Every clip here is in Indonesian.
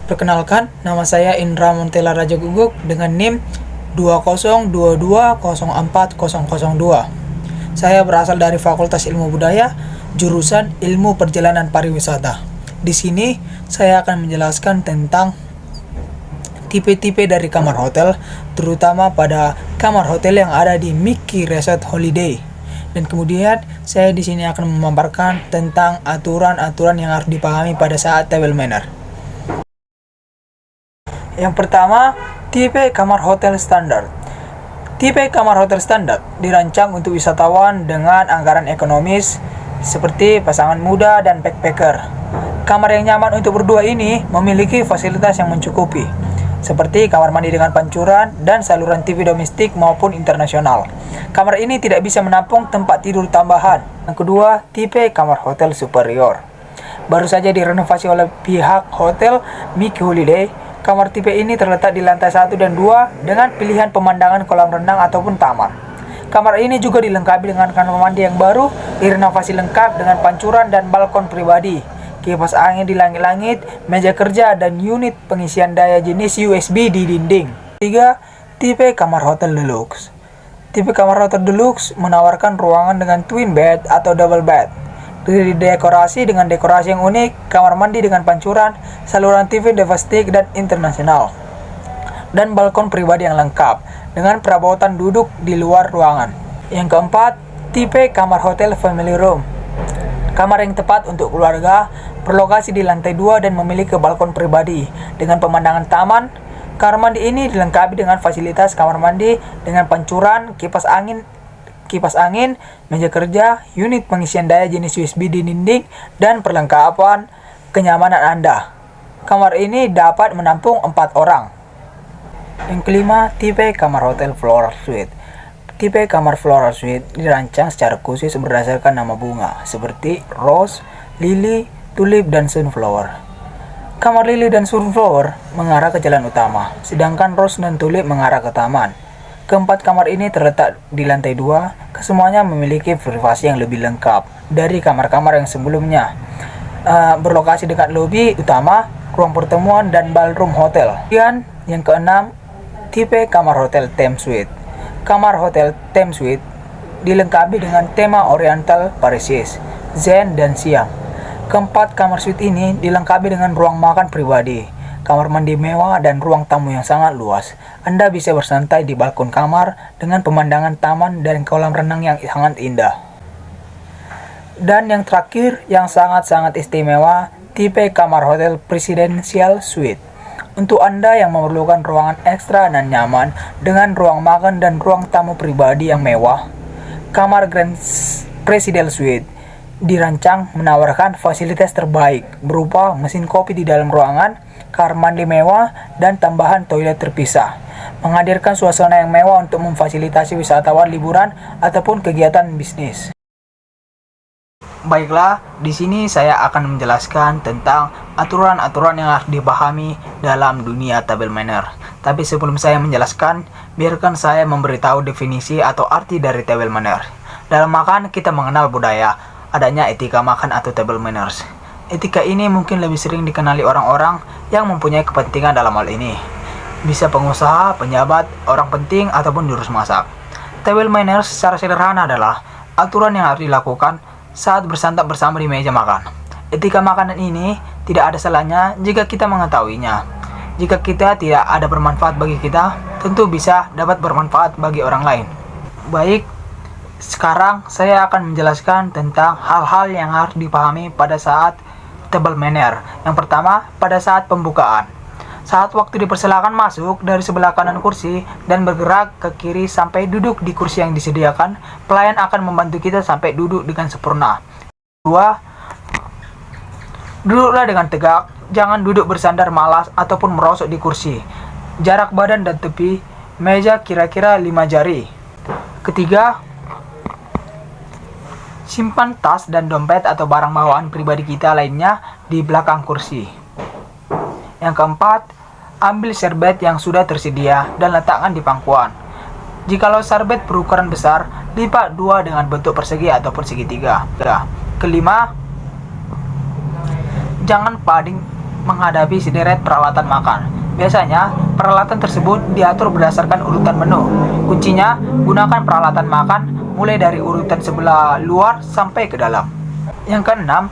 Perkenalkan, nama saya Indra Montela Raja Guguk dengan NIM 2022040002. Saya berasal dari Fakultas Ilmu Budaya, jurusan Ilmu Perjalanan Pariwisata. Di sini saya akan menjelaskan tentang tipe-tipe dari kamar hotel, terutama pada kamar hotel yang ada di Mickey Resort Holiday. Dan kemudian saya di sini akan memaparkan tentang aturan-aturan yang harus dipahami pada saat table manner. Yang pertama, tipe kamar hotel standar. Tipe kamar hotel standar dirancang untuk wisatawan dengan anggaran ekonomis seperti pasangan muda dan backpacker. Kamar yang nyaman untuk berdua ini memiliki fasilitas yang mencukupi, seperti kamar mandi dengan pancuran dan saluran TV domestik maupun internasional. Kamar ini tidak bisa menampung tempat tidur tambahan. Yang kedua, tipe kamar hotel superior. Baru saja direnovasi oleh pihak hotel Mickey Holiday. Kamar tipe ini terletak di lantai 1 dan 2 dengan pilihan pemandangan kolam renang ataupun taman. Kamar ini juga dilengkapi dengan kamar mandi yang baru, direnovasi lengkap dengan pancuran dan balkon pribadi, kipas angin di langit-langit, meja kerja, dan unit pengisian daya jenis USB di dinding. 3. Tipe kamar hotel deluxe. Tipe kamar hotel deluxe menawarkan ruangan dengan twin bed atau double bed. Didekorasi dengan dekorasi yang unik, kamar mandi dengan pancuran, saluran TV domestik dan internasional, dan balkon pribadi yang lengkap dengan perabotan duduk di luar ruangan. Yang keempat, tipe kamar hotel family room. Kamar yang tepat untuk keluarga, berlokasi di lantai 2 dan memiliki balkon pribadi dengan pemandangan taman. Kamar mandi ini dilengkapi dengan fasilitas kamar mandi dengan pancuran, kipas angin, meja kerja, unit pengisian daya jenis USB di dinding, dan perlengkapan kenyamanan Anda. Kamar ini dapat menampung 4 orang. Yang kelima, tipe kamar hotel floral suite. Tipe kamar floral suite dirancang secara khusus berdasarkan nama bunga, seperti rose, lily, tulip, dan sunflower. Kamar lily dan sunflower mengarah ke jalan utama, sedangkan rose dan tulip mengarah ke taman. Keempat kamar ini terletak di lantai 2, kesemuanya memiliki privasi yang lebih lengkap dari kamar-kamar yang sebelumnya. Berlokasi dekat lobi utama, ruang pertemuan, dan ballroom hotel. Dan yang keenam, tipe kamar hotel theme suite. Kamar hotel theme suite dilengkapi dengan tema Oriental, Parisies, Zen, dan Siam. Keempat kamar suite ini dilengkapi dengan ruang makan pribadi, kamar mandi mewah, dan ruang tamu yang sangat luas. Anda bisa bersantai di balkon kamar dengan pemandangan taman dan kolam renang yang sangat indah. Dan yang terakhir, yang sangat-sangat istimewa, tipe kamar hotel presidential suite. Untuk Anda yang memerlukan ruangan ekstra dan nyaman dengan ruang makan dan ruang tamu pribadi yang mewah, kamar Grand Presidential Suite dirancang menawarkan fasilitas terbaik berupa mesin kopi di dalam ruangan, kamar mandi mewah, dan tambahan toilet terpisah, menghadirkan suasana yang mewah untuk memfasilitasi wisatawan liburan ataupun kegiatan bisnis. Baiklah, di sini saya akan menjelaskan tentang aturan-aturan yang harus dipahami dalam dunia table manner. Tapi sebelum saya menjelaskan, biarkan saya memberitahu definisi atau arti dari table manner. Dalam makan, kita mengenal budaya, adanya etika makan atau table manners. Etika ini mungkin lebih sering dikenali orang-orang yang mempunyai kepentingan dalam hal ini. Bisa pengusaha, pejabat, orang penting, ataupun jurus masak. Table manners secara sederhana adalah aturan yang harus dilakukan saat bersantap bersama di meja makan. Etika makanan ini tidak ada salahnya jika kita mengetahuinya. Jika kita tidak ada bermanfaat bagi kita, tentu bisa dapat bermanfaat bagi orang lain. Baik, sekarang saya akan menjelaskan tentang hal-hal yang harus dipahami pada saat table manner. Yang pertama, pada saat pembukaan. Saat waktu dipersilakan masuk dari sebelah kanan kursi dan bergerak ke kiri sampai duduk di kursi yang disediakan, pelayan akan membantu kita sampai duduk dengan sempurna. 2. Duduklah dengan tegak, jangan duduk bersandar malas ataupun merosot di kursi. Jarak badan dan tepi meja kira-kira 5 jari. 3. Simpan tas dan dompet atau barang bawaan pribadi kita lainnya di belakang kursi. Yang keempat, ambil serbet yang sudah tersedia dan letakkan di pangkuan. Jikalau serbet berukuran besar, lipat 2 dengan bentuk persegi ataupun segitiga. Kelima, jangan menghadapi sederet peralatan makan. Biasanya, peralatan tersebut diatur berdasarkan urutan menu. Kuncinya, gunakan peralatan makan mulai dari urutan sebelah luar sampai ke dalam. Yang keenam,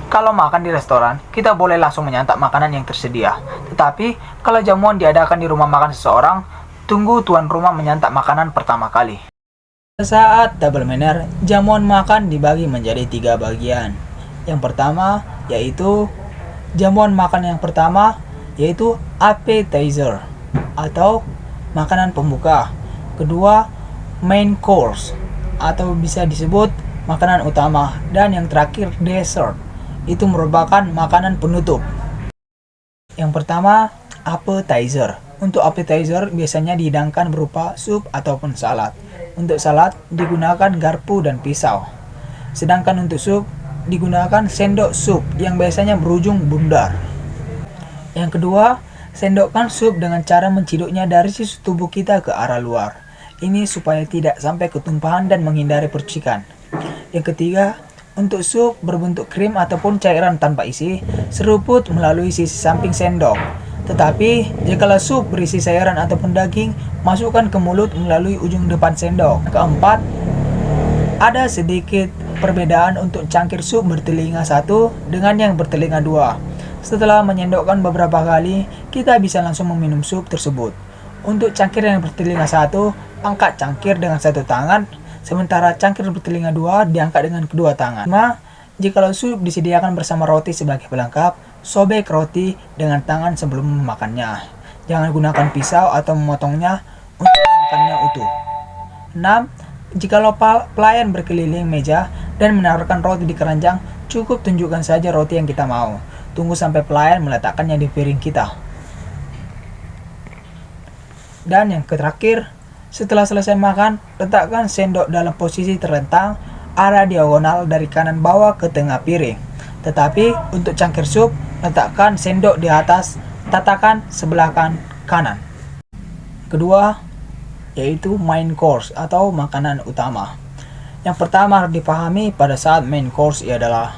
kalau makan di restoran, kita boleh langsung menyantap makanan yang tersedia. Tetapi, kalau jamuan diadakan di rumah makan seseorang, tunggu tuan rumah menyantap makanan pertama kali. Saat table manner, jamuan makan dibagi menjadi 3 bagian. Yang pertama, yaitu jamuan makan yang pertama, yaitu appetizer atau makanan pembuka. Kedua, main course atau bisa disebut makanan utama. Dan yang terakhir, dessert. Itu merupakan makanan penutup. Yang pertama, appetizer. Untuk appetizer biasanya dihidangkan berupa sup ataupun salad. Untuk salad digunakan garpu dan pisau. Sedangkan untuk sup digunakan sendok sup yang biasanya berujung bundar. Yang kedua, sendokkan sup dengan cara menciduknya dari sisi tubuh kita ke arah luar. Ini supaya tidak sampai ketumpahan dan menghindari percikan. Yang ketiga, untuk sup berbentuk krim ataupun cairan tanpa isi, seruput melalui sisi samping sendok. Tetapi, jika sup berisi sayuran ataupun daging, masukkan ke mulut melalui ujung depan sendok. Keempat, ada sedikit perbedaan untuk cangkir sup bertelinga 1 dengan yang bertelinga 2. Setelah menyendokkan beberapa kali, kita bisa langsung meminum sup tersebut. Untuk cangkir yang bertelinga 1, angkat cangkir dengan satu tangan, sementara cangkir bertelinga 2 diangkat dengan kedua tangan. 5. Jikalau sup disediakan bersama roti sebagai pelengkap, sobek roti dengan tangan sebelum memakannya. Jangan gunakan pisau atau memotongnya untuk memakannya utuh. 6. Jikalau pelayan berkeliling meja dan menaruhkan roti di keranjang, cukup tunjukkan saja roti yang kita mau. Tunggu sampai pelayan meletakkannya di piring kita. Dan yang terakhir, setelah selesai makan, letakkan sendok dalam posisi terlentang arah diagonal dari kanan bawah ke tengah piring. Tetapi untuk cangkir sup, letakkan sendok di atas tatakan sebelah kanan. Kedua, yaitu main course atau makanan utama. Yang pertama harus dipahami pada saat main course adalah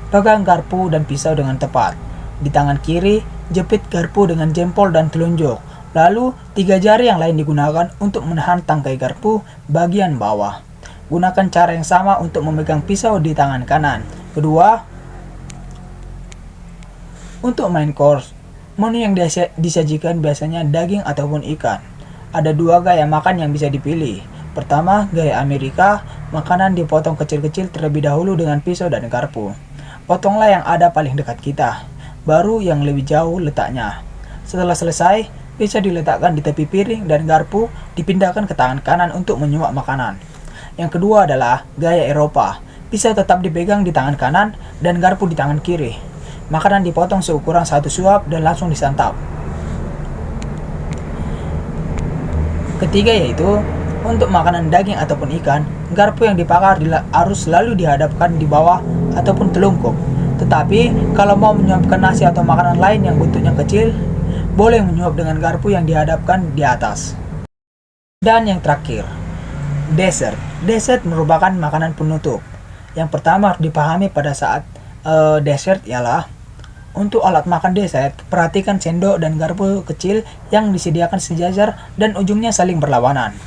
pegang garpu dan pisau dengan tepat. Di tangan kiri, jepit garpu dengan jempol dan telunjuk. Lalu, 3 jari yang lain digunakan untuk menahan tangkai garpu bagian bawah. Gunakan cara yang sama untuk memegang pisau di tangan kanan. Kedua, untuk main course, menu yang disajikan biasanya daging ataupun ikan. Ada 2 gaya makan yang bisa dipilih. Pertama, gaya Amerika, makanan dipotong kecil-kecil terlebih dahulu dengan pisau dan garpu. Potonglah yang ada paling dekat kita, baru yang lebih jauh letaknya. Setelah selesai, bisa diletakkan di tepi piring dan garpu dipindahkan ke tangan kanan untuk menyuap makanan. Yang kedua adalah gaya Eropa. Pisau tetap dipegang di tangan kanan dan garpu di tangan kiri. Makanan dipotong seukuran 1 suap dan langsung disantap. Ketiga yaitu, untuk makanan daging ataupun ikan, garpu yang dipakai harus selalu dihadapkan di bawah ataupun telungkup. Tetapi, kalau mau menyuapkan nasi atau makanan lain yang bentuknya kecil, boleh menyuap dengan garpu yang dihadapkan di atas. Dan yang terakhir, dessert. Dessert merupakan makanan penutup. Yang pertama harus dipahami pada saat dessert ialah, untuk alat makan dessert, perhatikan sendok dan garpu kecil yang disediakan sejajar dan ujungnya saling berlawanan.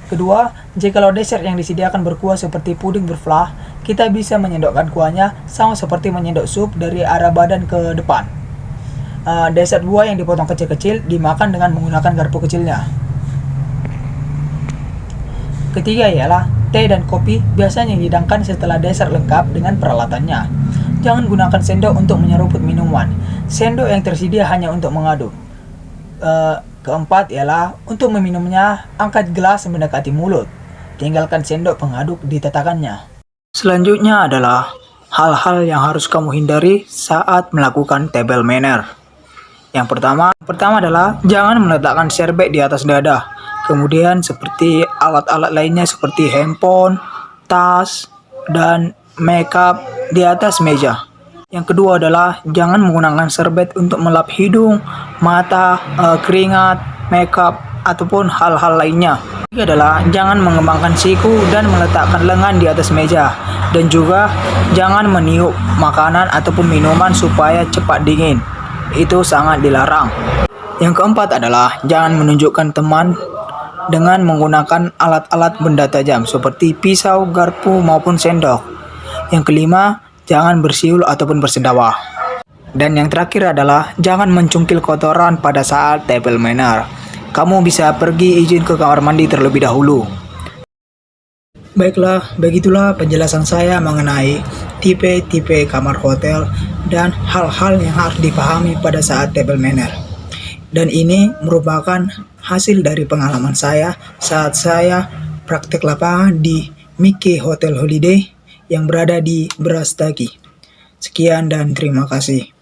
Kedua, jikalau dessert yang disediakan berkuah seperti puding berflah, kita bisa menyendokkan kuahnya sama seperti menyendok sup dari arah badan ke depan. Dessert buah yang dipotong kecil-kecil dimakan dengan menggunakan garpu kecilnya. Ketiga ialah, teh dan kopi biasanya dihidangkan setelah dessert lengkap dengan peralatannya. Jangan gunakan sendok untuk menyeruput minuman. Sendok yang tersedia hanya untuk mengaduk. Keempat ialah, untuk meminumnya, angkat gelas mendekati mulut. Tinggalkan sendok pengaduk di tatakannya. Selanjutnya adalah hal-hal yang harus kamu hindari saat melakukan table manner. Yang pertama adalah jangan meletakkan serbet di atas dada. Kemudian seperti alat-alat lainnya seperti handphone, tas, dan makeup di atas meja. Yang kedua adalah jangan menggunakan serbet untuk melap hidung, mata, keringat, makeup, ataupun hal-hal lainnya. Ketiga adalah jangan mengembangkan siku dan meletakkan lengan di atas meja. Dan juga jangan meniup makanan ataupun minuman supaya cepat dingin. Itu sangat dilarang. Yang keempat adalah jangan menunjukkan teman dengan menggunakan alat-alat benda tajam seperti pisau, garpu, maupun sendok. Yang kelima, jangan bersiul ataupun bersendawa. Dan yang terakhir adalah jangan mencungkil kotoran pada saat table manner. Kamu bisa pergi izin ke kamar mandi terlebih dahulu. Baiklah, begitulah penjelasan saya mengenai tipe-tipe kamar hotel dan hal-hal yang harus dipahami pada saat table manner. Dan ini merupakan hasil dari pengalaman saya saat saya praktek lapangan di Mickey Hotel Holiday yang berada di Brastagi. Sekian dan terima kasih.